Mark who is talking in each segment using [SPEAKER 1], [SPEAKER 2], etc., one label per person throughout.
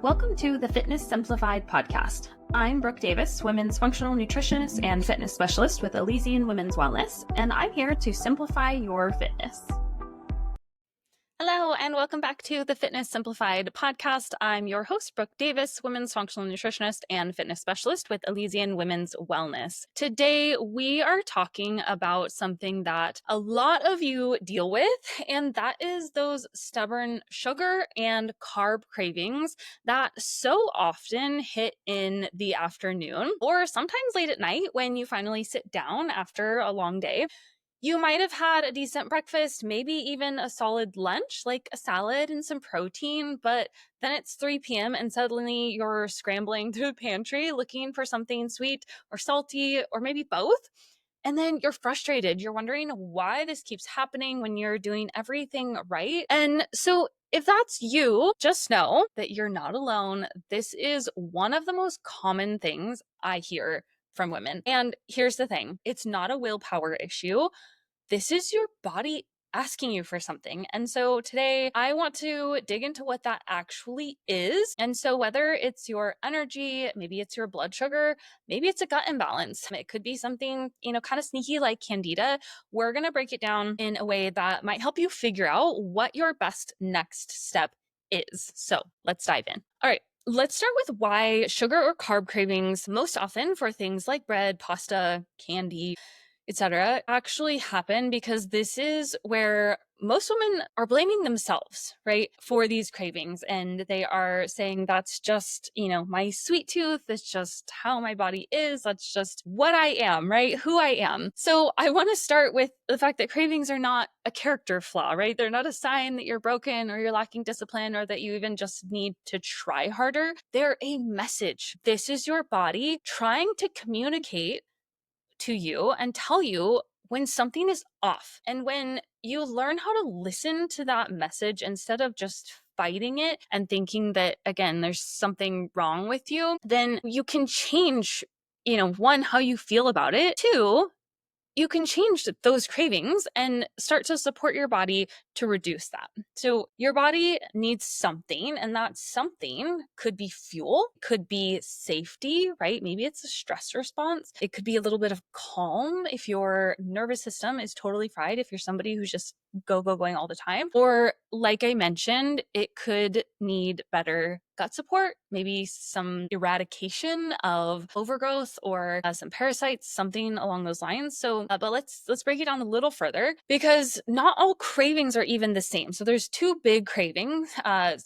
[SPEAKER 1] Welcome to the Fitness Simplified Podcast. I'm Brooke Davis, women's functional nutritionist and fitness specialist with Elysian Women's Wellness, and I'm here to simplify your fitness. Hello, and welcome back to the Fitness Simplified Podcast. I'm your host, Brooke Davis, women's functional nutritionist and fitness specialist with Elysian Women's Wellness. Today, we are talking about something that a lot of you deal with, and that is those stubborn sugar and carb cravings that so often hit in the afternoon or sometimes late at night when you finally sit down after a long day. You might have had a decent breakfast, maybe even a solid lunch, like a salad and some protein, but then it's 3 p.m. and suddenly you're scrambling through the pantry looking for something sweet or salty or maybe both. And then you're frustrated. You're wondering why this keeps happening when you're doing everything right. And so if that's you, just know that you're not alone. This is one of the most common things I hear from women. And here's the thing, it's not a willpower issue. This is your body asking you for something. And so today I want to dig into what that actually is. And so whether it's your energy, maybe it's your blood sugar, maybe it's a gut imbalance, it could be something, kind of sneaky like candida. We're going to break it down in a way that might help you figure out what your best next step is. So let's dive in. All right. Let's start with why sugar or carb cravings, most often for things like bread, pasta, candy, etc., actually happen, because this is where most women are blaming themselves, right, for these cravings. And they are saying that's just, my sweet tooth. It's just how my body is. That's just what I am, right? Who I am. So I want to start with the fact that cravings are not a character flaw, right? They're not a sign that you're broken or you're lacking discipline or that you even just need to try harder. They're a message. This is your body trying to communicate to you and tell you when something is off. And when you learn how to listen to that message instead of just fighting it and thinking that, again, there's something wrong with you, then you can change, one, how you feel about it. Two, you can change those cravings and start to support your body to reduce that. So your body needs something, and that something could be fuel, could be safety, right? Maybe it's a stress response. It could be a little bit of calm if your nervous system is totally fried, if you're somebody who's just going all the time. Or like I mentioned, it could need better gut support, maybe some eradication of overgrowth or some parasites, something along those lines. So, but let's break it down a little further, because not all cravings are even the same. So there's two big craving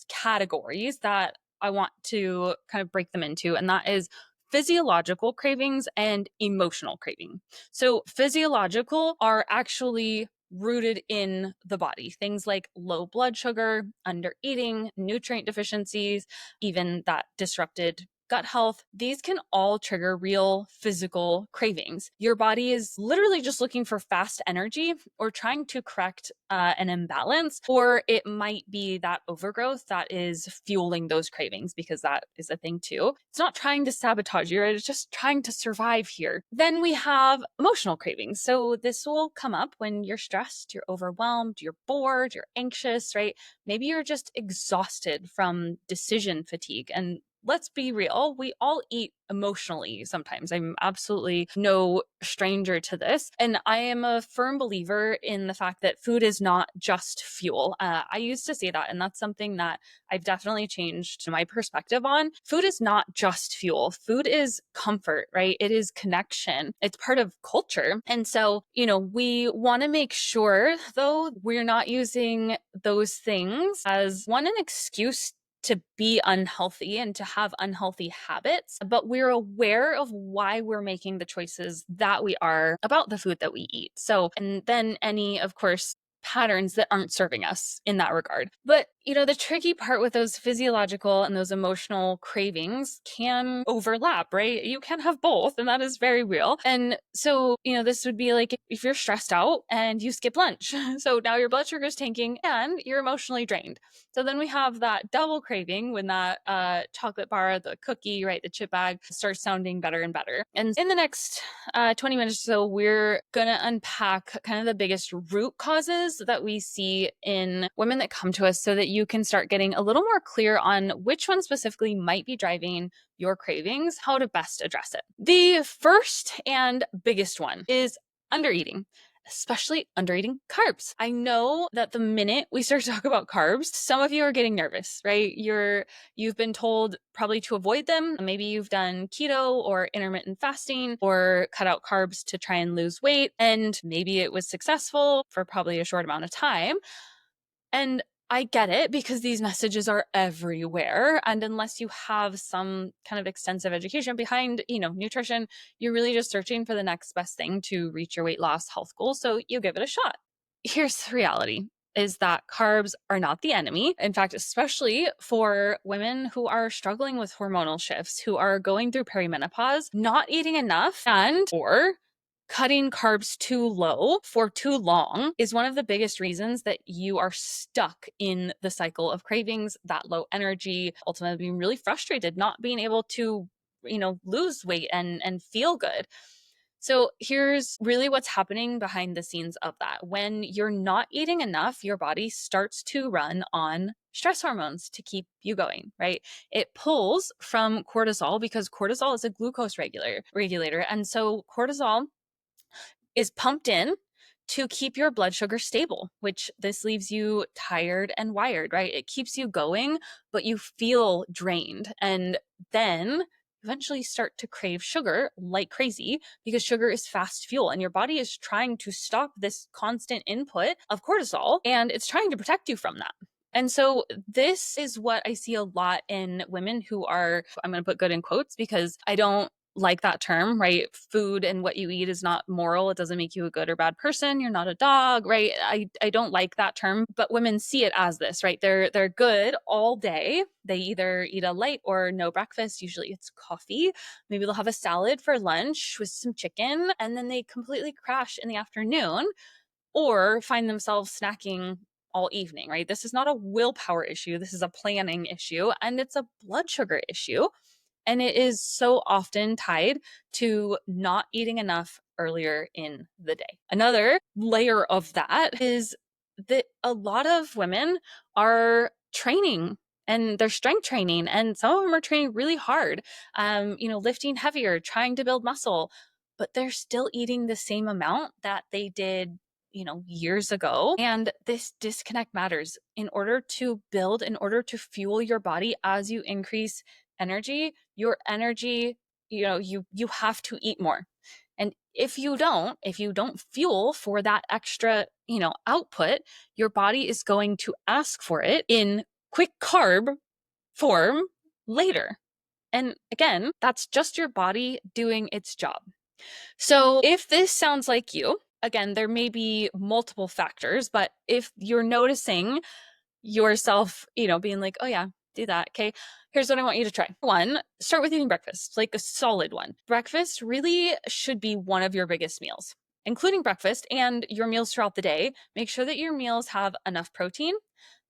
[SPEAKER 1] categories that I want to kind of break them into, and that is physiological cravings and emotional craving. So physiological are actually rooted in the body. Things like low blood sugar, under eating, nutrient deficiencies, even that disrupted gut health. These can all trigger real physical cravings. Your body is literally just looking for fast energy or trying to correct an imbalance, or it might be that overgrowth that is fueling those cravings, because that is a thing too. It's not trying to sabotage you, right? It's just trying to survive here. Then we have emotional cravings. So this will come up when you're stressed, you're overwhelmed, you're bored, you're anxious, right? Maybe you're just exhausted from decision fatigue. And let's be real, we all eat emotionally sometimes. I'm absolutely no stranger to this. And I am a firm believer in the fact that food is not just fuel. I used to say that, and that's something that I've definitely changed my perspective on. Food is not just fuel. Food is comfort, right? It is connection. It's part of culture. And so, we want to make sure, though, we're not using those things as an excuse to be unhealthy and to have unhealthy habits, but we're aware of why we're making the choices that we are about the food that we eat. So, and then any, of course, patterns that aren't serving us in that regard. But, the tricky part with those physiological and those emotional cravings can overlap, right? You can have both, and that is very real. And so, this would be like if you're stressed out and you skip lunch. So now your blood sugar is tanking and you're emotionally drained. So then we have that double craving when that chocolate bar, the cookie, right, the chip bag starts sounding better and better. And in the next 20 minutes or so, we're going to unpack kind of the biggest root causes clues that we see in women that come to us so that you can start getting a little more clear on which one specifically might be driving your cravings, how to best address it. The first and biggest one is undereating, especially undereating carbs. I know that the minute we start to talk about carbs, some of you are getting nervous, right? You've been told probably to avoid them. Maybe you've done keto or intermittent fasting or cut out carbs to try and lose weight, and maybe it was successful for probably a short amount of time. And I get it because these messages are everywhere. And unless you have some kind of extensive education behind, nutrition, you're really just searching for the next best thing to reach your weight loss health goal. So you give it a shot. Here's the reality is that carbs are not the enemy. In fact, especially for women who are struggling with hormonal shifts, who are going through perimenopause, not eating enough or cutting carbs too low for too long is one of the biggest reasons that you are stuck in the cycle of cravings, that low energy, ultimately being really frustrated, not being able to, lose weight and feel good. So here's really what's happening behind the scenes of that. When you're not eating enough, your body starts to run on stress hormones to keep you going, right? It pulls from cortisol because cortisol is a glucose regulator. And so cortisol is pumped in to keep your blood sugar stable, which this leaves you tired and wired, right? It keeps you going, but you feel drained. And then eventually start to crave sugar like crazy because sugar is fast fuel and your body is trying to stop this constant input of cortisol and it's trying to protect you from that. And so this is what I see a lot in women who are, I'm going to put good in quotes because I don't like that term, right? Food and what you eat is not moral. It doesn't make you a good or bad person. You're not a dog, right? I don't like that term, but women see it as this, right? They're good all day. They either eat a light or no breakfast. Usually it's coffee. Maybe they'll have a salad for lunch with some chicken, and then they completely crash in the afternoon or find themselves snacking all evening, right? This is not a willpower issue. This is a planning issue, and it's a blood sugar issue. And it is so often tied to not eating enough earlier in the day. Another layer of that is that a lot of women are training and they're strength training, and some of them are training really hard, lifting heavier, trying to build muscle, but they're still eating the same amount that they did years ago. And this disconnect matters. In order to fuel your body as you increase energy, your energy, you have to eat more. And if you don't fuel for that extra, output, your body is going to ask for it in quick carb form later. And again, that's just your body doing its job. So if this sounds like you, again, there may be multiple factors, but if you're noticing yourself, being like, oh yeah, do that. Okay. Here's what I want you to try. One, start with eating breakfast, like a solid one. Breakfast really should be one of your biggest meals, including breakfast and your meals throughout the day. Make sure that your meals have enough protein,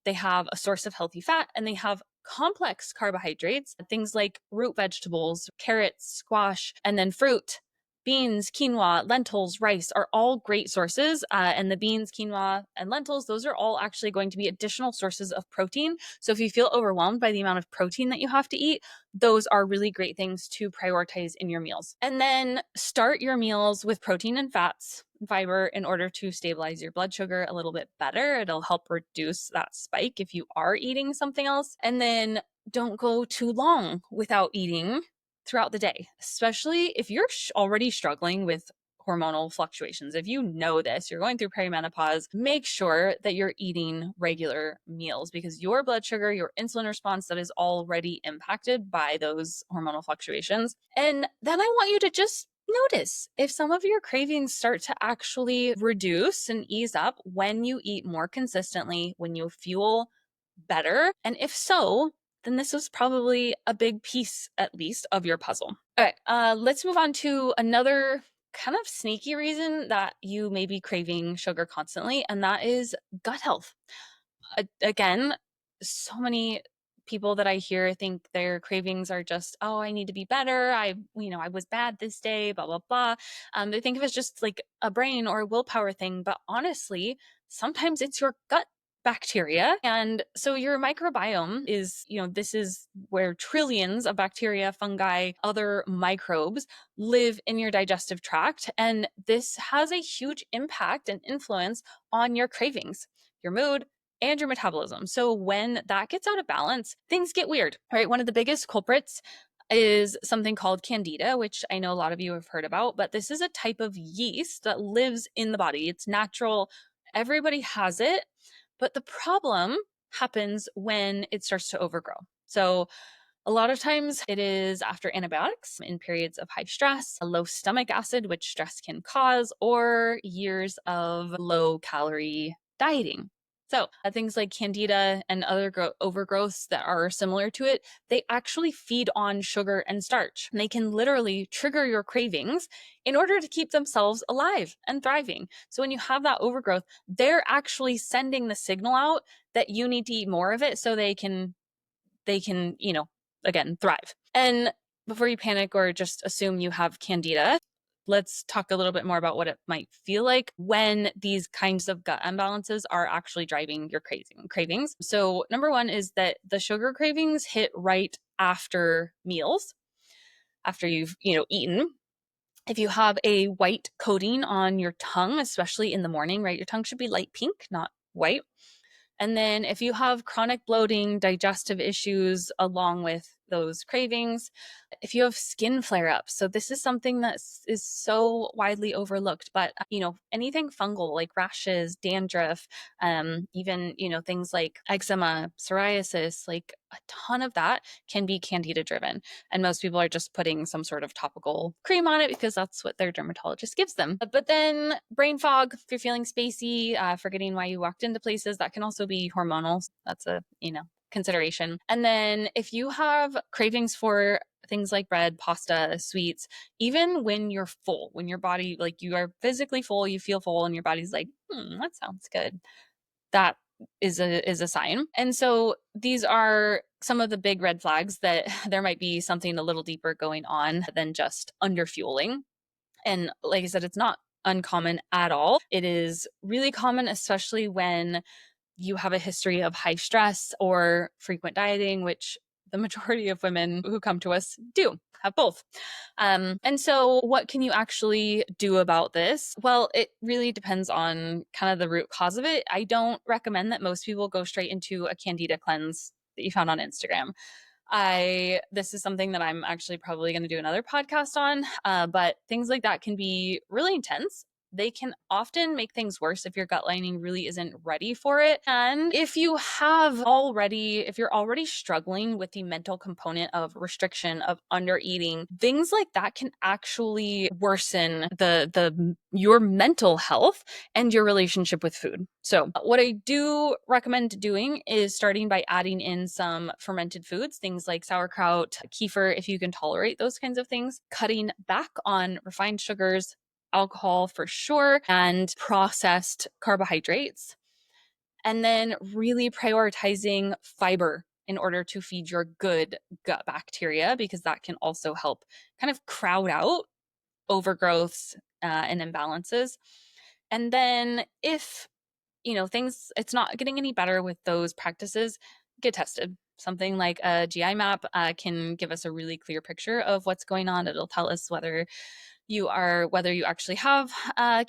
[SPEAKER 1] they have a source of healthy fat, and they have complex carbohydrates, things like root vegetables, carrots, squash, and then fruit. Beans, quinoa, lentils, rice are all great sources. And the beans, quinoa, and lentils, those are all actually going to be additional sources of protein. So if you feel overwhelmed by the amount of protein that you have to eat, those are really great things to prioritize in your meals. And then start your meals with protein and fats, fiber, in order to stabilize your blood sugar a little bit better. It'll help reduce that spike if you are eating something else. And then don't go too long without eating throughout the day, especially if you're already struggling with hormonal fluctuations. If you know this, you're going through perimenopause, make sure that you're eating regular meals because your blood sugar, your insulin response, that is already impacted by those hormonal fluctuations. And then I want you to just notice if some of your cravings start to actually reduce and ease up when you eat more consistently, when you fuel better. And if so, then this was probably a big piece, at least, of your puzzle. All right, let's move on to another kind of sneaky reason that you may be craving sugar constantly, and that is gut health. Again, so many people that I hear think their cravings are just, oh, I need to be better. I was bad this day, blah, blah, blah. They think of it as just like a brain or a willpower thing. But honestly, sometimes it's your gut bacteria. And so your microbiome is, this is where trillions of bacteria, fungi, other microbes live in your digestive tract. And this has a huge impact and influence on your cravings, your mood, and your metabolism. So when that gets out of balance, things get weird, right? One of the biggest culprits is something called candida, which I know a lot of you have heard about, but this is a type of yeast that lives in the body. It's natural. Everybody has it. But the problem happens when it starts to overgrow. So a lot of times it is after antibiotics, in periods of high stress, a low stomach acid, which stress can cause, or years of low calorie dieting. So things like candida and other overgrowths that are similar to it, they actually feed on sugar and starch. And they can literally trigger your cravings in order to keep themselves alive and thriving. So when you have that overgrowth, they're actually sending the signal out that you need to eat more of it so they can, again, thrive. And before you panic or just assume you have candida, let's talk a little bit more about what it might feel like when these kinds of gut imbalances are actually driving your cravings. So number one is that the sugar cravings hit right after meals, after you've, eaten. If you have a white coating on your tongue, especially in the morning, right? Your tongue should be light pink, not white. And then if you have chronic bloating, digestive issues, along with those cravings, if you have skin flare-ups, so this is something that is so widely overlooked, but anything fungal like rashes, dandruff, even things like eczema, psoriasis, like a ton of that can be candida driven. And most people are just putting some sort of topical cream on it because that's what their dermatologist gives them. But then brain fog, if you're feeling spacey, forgetting why you walked into places, that can also be hormonal. That's a consideration. And then if you have cravings for things like bread, pasta, sweets, even when you're full, when your body, like you are physically full, you feel full and your body's like, that sounds good, that is a sign. And so these are some of the big red flags that there might be something a little deeper going on than just underfueling. And like I said, it's not uncommon at all. It is really common, especially when you have a history of high stress or frequent dieting, which the majority of women who come to us do have both. And so what can you actually do about this? Well, it really depends on kind of the root cause of it. I don't recommend that most people go straight into a candida cleanse that you found on Instagram. This is something that I'm actually probably going to do another podcast on, but things like that can be really intense. They can often make things worse if your gut lining really isn't ready for it. And if you're already struggling with the mental component of restriction, of under eating, things like that can actually worsen your mental health and your relationship with food. So what I do recommend doing is starting by adding in some fermented foods, things like sauerkraut, kefir, if you can tolerate those kinds of things, cutting back on refined sugars, alcohol for sure, and processed carbohydrates. And then really prioritizing fiber in order to feed your good gut bacteria, because that can also help kind of crowd out overgrowths and imbalances. And then if it's not getting any better with those practices, get tested. Something like a GI map can give us a really clear picture of what's going on. It'll tell us whether you actually have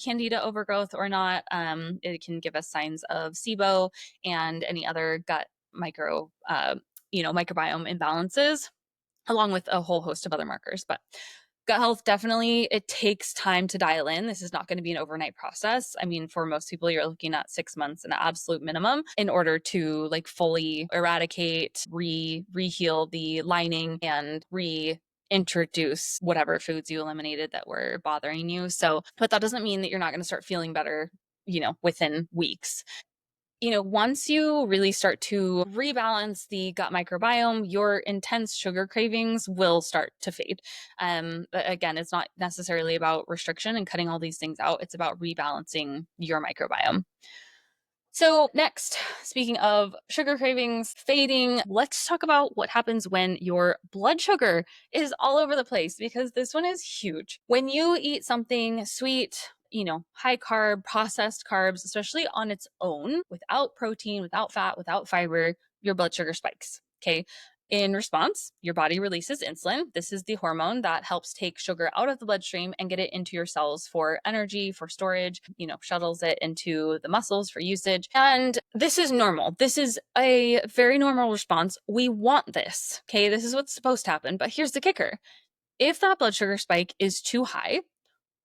[SPEAKER 1] candida overgrowth or not. It can give us signs of SIBO and any other gut microbiome imbalances, along with a whole host of other markers. But gut health, definitely, it takes time to dial in. This is not going to be an overnight process. I mean, for most people, you're looking at 6 months, an absolute minimum, in order to like fully eradicate, re-heal the lining and reintroduce whatever foods you eliminated that were bothering you. So, but that doesn't mean that you're not going to start feeling better, within weeks. Once you really start to rebalance the gut microbiome, your intense sugar cravings will start to fade. But again, it's not necessarily about restriction and cutting all these things out. It's about rebalancing your microbiome. So next, speaking of sugar cravings fading, let's talk about what happens when your blood sugar is all over the place, because this one is huge. When you eat something sweet high carb, processed carbs, especially on its own, without protein, without fat, without fiber, your blood sugar spikes. Okay. In response, your body releases insulin. This is the hormone that helps take sugar out of the bloodstream and get it into your cells for energy, for storage, shuttles it into the muscles for usage. And this is normal. This is a very normal response. We want this. Okay. This is what's supposed to happen. But here's the kicker. If that blood sugar spike is too high,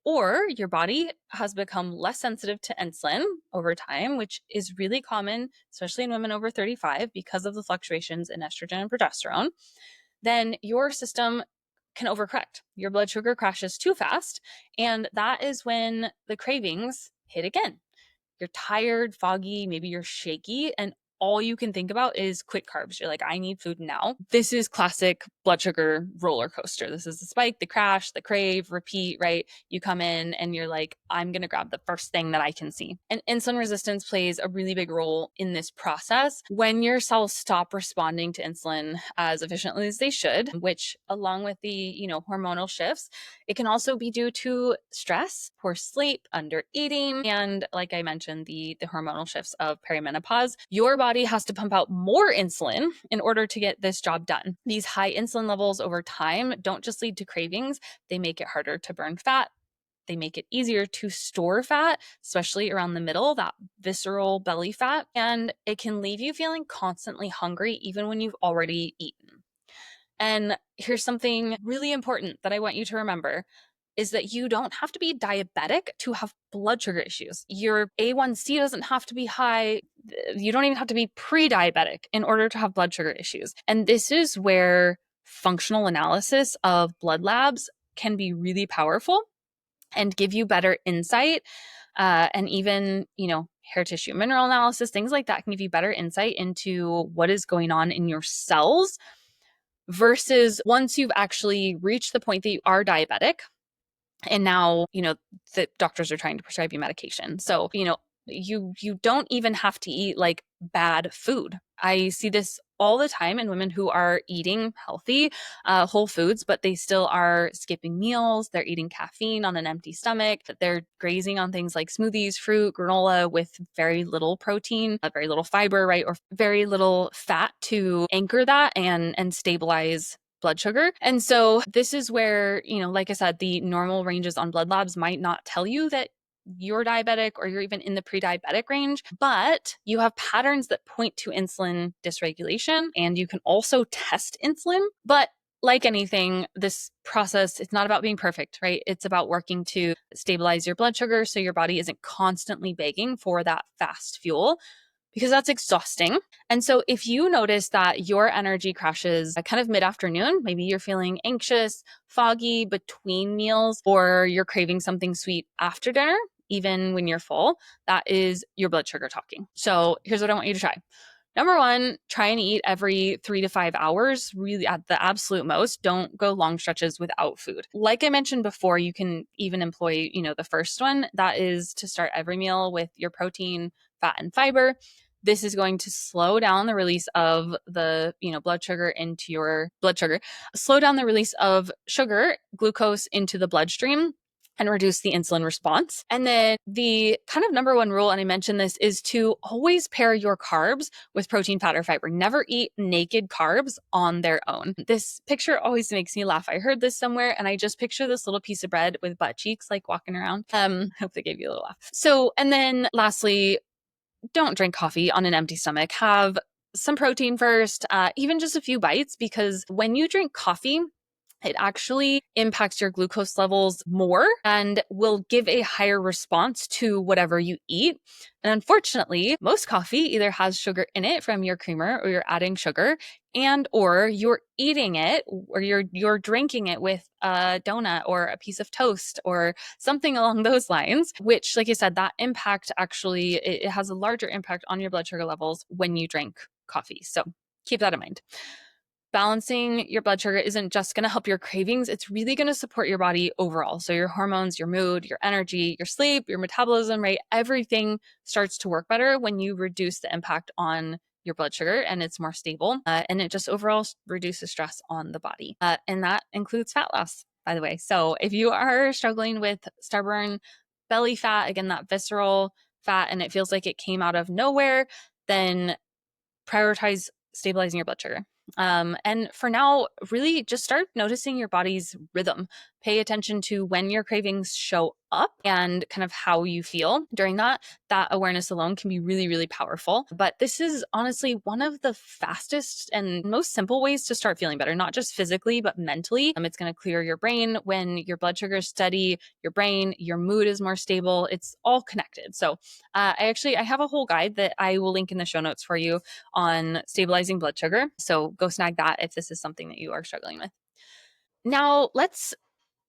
[SPEAKER 1] or your body has become less sensitive to insulin over time, which is really common, especially in women over 35 because of the fluctuations in estrogen and progesterone, then your system can overcorrect. Your blood sugar crashes too fast. And that is when the cravings hit again. You're tired, foggy, maybe you're shaky, and all you can think about is quick carbs. You're like, I need food now. This is classic blood sugar roller coaster. This is the spike, the crash, the crave, repeat, right? You come in and you're like, I'm going to grab the first thing that I can see. And insulin resistance plays a really big role in this process. When your cells stop responding to insulin as efficiently as they should, which along with the, hormonal shifts, it can also be due to stress, poor sleep, under eating, and like I mentioned, the hormonal shifts of perimenopause. Your body has to pump out more insulin in order to get this job done. These high insulin levels over time don't just lead to cravings, they make it harder to burn fat. They make it easier to store fat, especially around the middle, that visceral belly fat, and it can leave you feeling constantly hungry even when you've already eaten. And here's something really important that I want you to remember is that you don't have to be diabetic to have blood sugar issues. Your A1C doesn't have to be high. You don't even have to be pre-diabetic in order to have blood sugar issues. And this is where functional analysis of blood labs can be really powerful and give you better insight. And even, hair tissue mineral analysis, things like that can give you better insight into what is going on in your cells versus once you've actually reached the point that you are diabetic. And now, the doctors are trying to prescribe you medication. So, you don't even have to eat like bad food. I see this all the time in women who are eating healthy, whole foods, but they still are skipping meals. They're eating caffeine on an empty stomach. They're grazing on things like smoothies, fruit, granola with very little protein, very little fiber, right? Or very little fat to anchor that and stabilize blood sugar. And so this is where, like I said, the normal ranges on blood labs might not tell you that you're diabetic or you're even in the pre-diabetic range, but you have patterns that point to insulin dysregulation, and you can also test insulin. But like anything, this process, it's not about being perfect, right? It's about working to stabilize your blood sugar so your body isn't constantly begging for that fast fuel, because that's exhausting. And so if you notice that your energy crashes kind of mid-afternoon, maybe you're feeling anxious, foggy between meals, or you're craving something sweet after dinner, even when you're full, that is your blood sugar talking. So here's what I want you to try. Number one, try and eat every 3 to 5 hours, really at the absolute most. Don't go long stretches without food. Like I mentioned before, you can even employ, the first one, that is to start every meal with your protein, fat, and fiber. This is going to slow down the release of the, blood sugar into your blood sugar, slow down the release of sugar, glucose into the bloodstream, and reduce the insulin response. And then the kind of number one rule, and I mentioned this, is to always pair your carbs with protein, fat, or fiber. Never eat naked carbs on their own. This picture always makes me laugh. I heard this somewhere and I just picture this little piece of bread with butt cheeks like walking around. I hope they gave you a little laugh. So, and then lastly, don't drink coffee on an empty stomach. Have some protein first, even just a few bites, because when you drink coffee, it actually impacts your glucose levels more and will give a higher response to whatever you eat. And unfortunately, most coffee either has sugar in it from your creamer, or you're adding sugar, and or you're eating it, or you're drinking it with a donut or a piece of toast or something along those lines, which, like I said, that impact actually, it has a larger impact on your blood sugar levels when you drink coffee. So keep that in mind. Balancing your blood sugar isn't just going to help your cravings. It's really going to support your body overall. So your hormones, your mood, your energy, your sleep, your metabolism, right? Everything starts to work better when you reduce the impact on your blood sugar and it's more stable. And it just overall reduces stress on the body. And that includes fat loss, by the way. So if you are struggling with stubborn belly fat, again, that visceral fat, and it feels like it came out of nowhere, then prioritize stabilizing your blood sugar. And for now, really just start noticing your body's rhythm. Pay attention to when your cravings show up and kind of how you feel during that. That awareness alone can be really, really powerful. But this is honestly one of the fastest and most simple ways to start feeling better, not just physically, but mentally. It's going to clear your brain. When your blood sugar is steady, your brain, your mood is more stable. It's all connected. So I have a whole guide that I will link in the show notes for you on stabilizing blood sugar. So go snag that if this is something that you are struggling with. Now, let's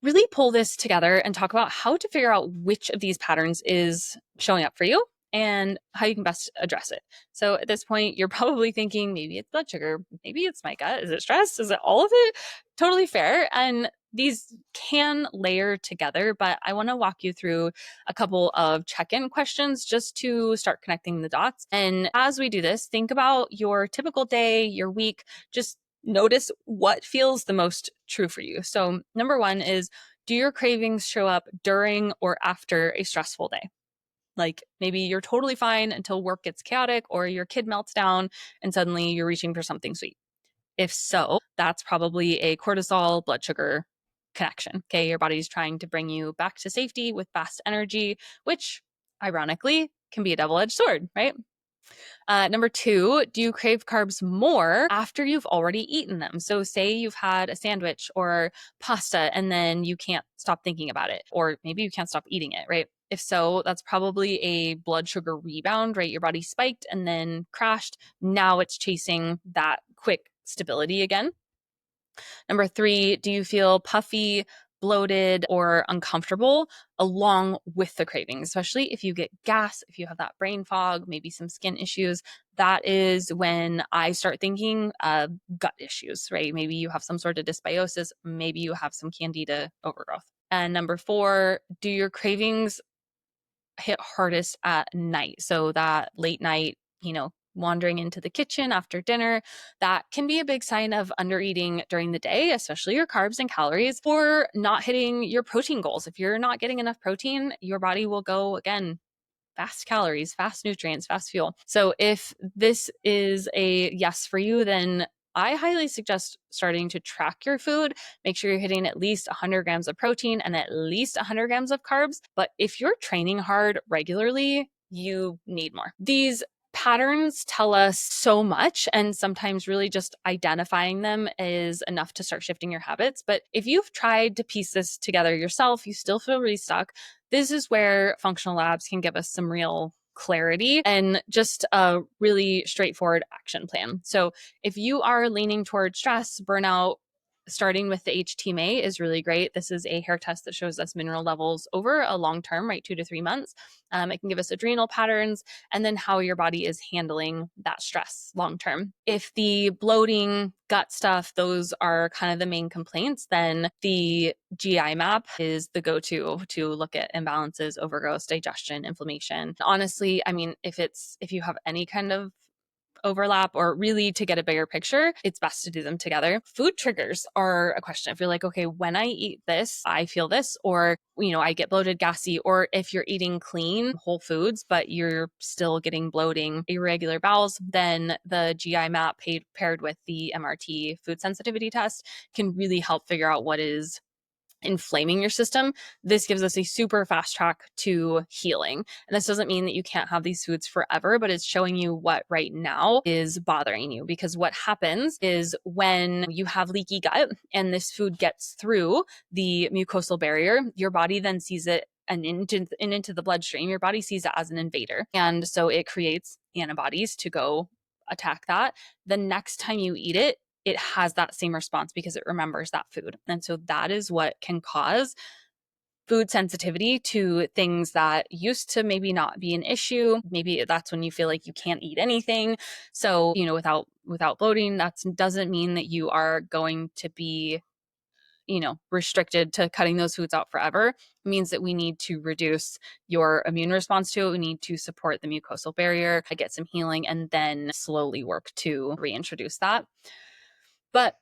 [SPEAKER 1] really pull this together and talk about how to figure out which of these patterns is showing up for you and how you can best address it. So at this point, you're probably thinking, maybe it's blood sugar, maybe it's my gut, is it stress, is it all of it? Totally fair. And these can layer together, but I want to walk you through a couple of check-in questions just to start connecting the dots. And as we do this, think about your typical day, your week, just notice what feels the most true for you. So number one is, do your cravings show up during or after a stressful day? Like maybe you're totally fine until work gets chaotic or your kid melts down and suddenly you're reaching for something sweet. If so, that's probably a cortisol blood sugar connection. Okay. Your body's trying to bring you back to safety with fast energy, which ironically can be a double-edged sword, right? Number two, do you crave carbs more after you've already eaten them? So say you've had a sandwich or pasta and then you can't stop thinking about it, or maybe you can't stop eating it, right? If so, that's probably a blood sugar rebound, right? Your body spiked and then crashed. Now it's chasing that quick stability again. Number three, do you feel puffy, bloated, or uncomfortable along with the craving, especially if you get gas, if you have that brain fog, maybe some skin issues? That is when I start thinking gut issues, right? Maybe you have some sort of dysbiosis, maybe you have some candida overgrowth. And number four, do your cravings hit hardest at night? So that late night, wandering into the kitchen after dinner, that can be a big sign of undereating during the day, especially your carbs and calories, or not hitting your protein goals. If you're not getting enough protein, your body will go again, fast calories, fast nutrients, fast fuel. So if this is a yes for you, then I highly suggest starting to track your food. Make sure you're hitting at least 100 grams of protein and at least 100 grams of carbs. But if you're training hard regularly, you need more. These patterns tell us so much, and sometimes really just identifying them is enough to start shifting your habits. But if you've tried to piece this together yourself, you still feel really stuck, this is where functional labs can give us some real clarity and just a really straightforward action plan. So if you are leaning toward stress, burnout, starting with the HTMA is really great. This is a hair test that shows us mineral levels over a long term, right? 2 to 3 months. It can give us adrenal patterns and then how your body is handling that stress long term. If the bloating, gut stuff, those are kind of the main complaints, then the GI map is the go-to to look at imbalances, overgrowth, digestion, inflammation. Honestly, I mean, if you have any kind of overlap or really to get a bigger picture, it's best to do them together. Food triggers are a question. If you're like, okay, when I eat this, I feel this, or, I get bloated, gassy, or if you're eating clean, whole foods, but you're still getting bloating, irregular bowels, then the GI map paired with the MRT food sensitivity test can really help figure out what is inflaming your system. This gives us a super fast track to healing. And this doesn't mean that you can't have these foods forever, but it's showing you what right now is bothering you. Because what happens is when you have leaky gut and this food gets through the mucosal barrier, your body then sees it and into the bloodstream. Your body sees it as an invader. And so it creates antibodies to go attack that. The next time you eat it, it has that same response because it remembers that food. And so that is what can cause food sensitivity to things that used to maybe not be an issue. Maybe that's when you feel like you can't eat anything. So, without bloating, that doesn't mean that you are going to be, restricted to cutting those foods out forever. It means that we need to reduce your immune response to it. We need to support the mucosal barrier, get some healing, and then slowly work to reintroduce that. But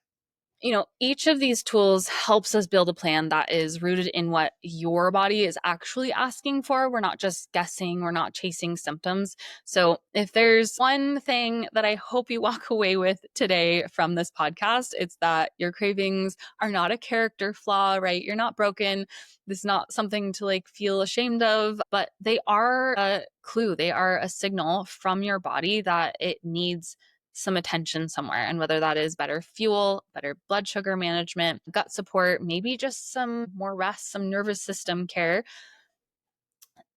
[SPEAKER 1] Each of these tools helps us build a plan that is rooted in what your body is actually asking for. We're not just guessing, we're not chasing symptoms. So if there's one thing that I hope you walk away with today from this podcast, it's that your cravings are not a character flaw, right? You're not broken. This is not something to feel ashamed of, but they are a clue. They are a signal from your body that it needs some attention somewhere. And whether that is better fuel, better blood sugar management, gut support, maybe just some more rest, some nervous system care.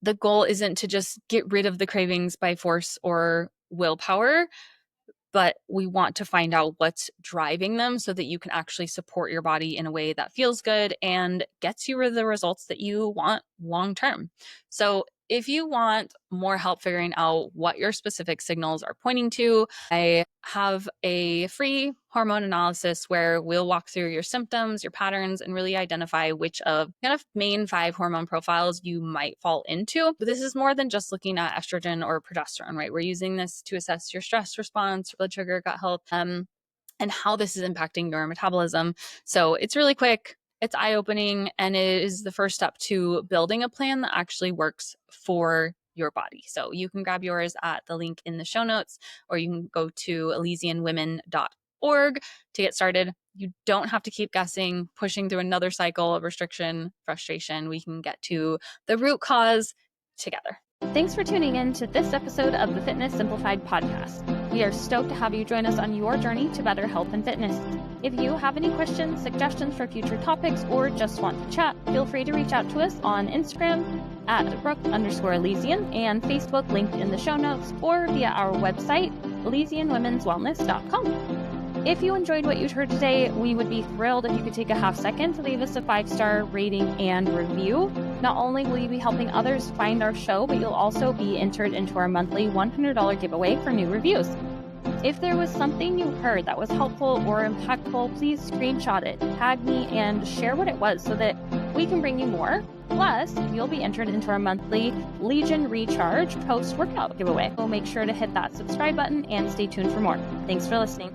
[SPEAKER 1] The goal isn't to just get rid of the cravings by force or willpower, but we want to find out what's driving them so that you can actually support your body in a way that feels good and gets you the results that you want long term. So if you want more help figuring out what your specific signals are pointing to, I have a free hormone analysis where we'll walk through your symptoms, your patterns, and really identify which of kind of main 5 hormone profiles you might fall into. But this is more than just looking at estrogen or progesterone, right? We're using this to assess your stress response, blood sugar, gut health, and how this is impacting your metabolism. So it's really quick. It's eye-opening, and it is the first step to building a plan that actually works for your body. So you can grab yours at the link in the show notes, or you can go to elysianwomen.org to get started. You don't have to keep guessing, pushing through another cycle of restriction, frustration. We can get to the root cause together. Thanks for tuning in to this episode of the Fitness Simplified Podcast. We are stoked to have you join us on your journey to better health and fitness. If you have any questions, suggestions for future topics, or just want to chat, feel free to reach out to us on Instagram at Brooke_Elysian and Facebook linked in the show notes, or via our website, ElysianWomen'sWellness.com. If you enjoyed what you heard today, we would be thrilled if you could take a half second to leave us a 5-star rating and review. Not only will you be helping others find our show, but you'll also be entered into our monthly $100 giveaway for new reviews. If there was something you heard that was helpful or impactful, please screenshot it, tag me, and share what it was so that we can bring you more. Plus, you'll be entered into our monthly Legion Recharge post-workout giveaway. So make sure to hit that subscribe button and stay tuned for more. Thanks for listening.